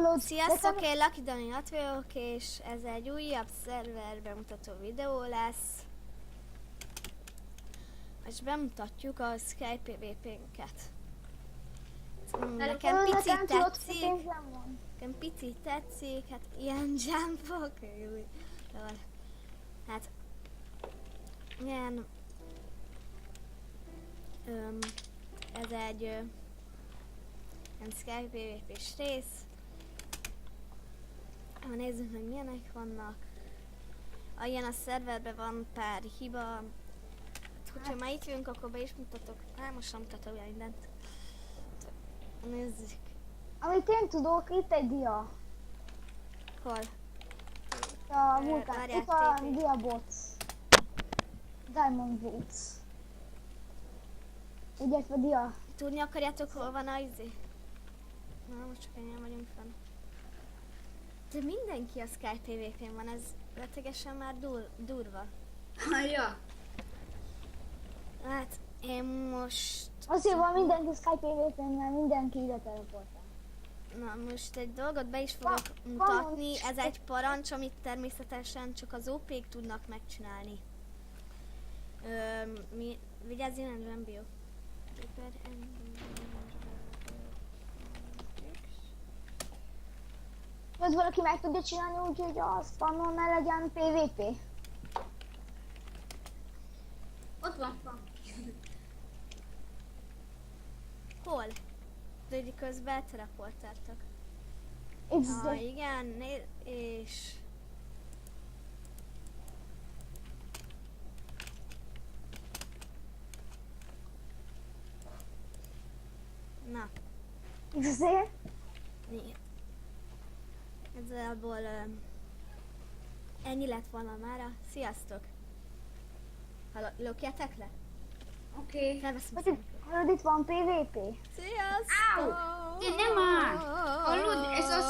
hallod? Sziasztok, én Lucky Dani vagyok, és ez egy újabb szerver bemutató videó lesz. És bemutatjuk a Skype PvP-nket. Nekem picit tetszik. Nekem picit tetszik, hát ilyen jumpok. Hát, ilyen... ez egy... ilyen Skype PvP-s rész. Nézzük meg milyenek vannak. Ilyen a szerverben van pár hiba. Hát, hogyha már itt jönk, akkor be is mutatok. Most nem mutatok el mindent. Nézzük. Amit én tudok, itt egy dia. Hol? A vulkán. Itt a dia bots. Diamond boots. Ugye a dia. Tudni akarjátok, hol van a izé? Na, most csak ennyien vagyunk fenn. De mindenki a Skype PvP-n van, ez betegesen már durva. Ja. Hát, én most... Azért van mindenki Skype PvP-n, mert mindenki ide teleportál. Na, most egy dolgot be is fogok mutatni. Ez egy parancs, amit természetesen csak az OP-k tudnak megcsinálni. Vigyázzél, nem bio. Ez valaki meg tudja csinálni úgy, hogy a spawnon ne legyen PvP? Ott van. Hol? De közben teleportáltak. Igen, és... Na. Azért? Igen. Ezzelból ennyi lett volna mára. Sziasztok! Lökjetek le? Oké. Felveszem Hallod, itt van PvP? Sziasztok! Au! De nem áll! Hallod, ez az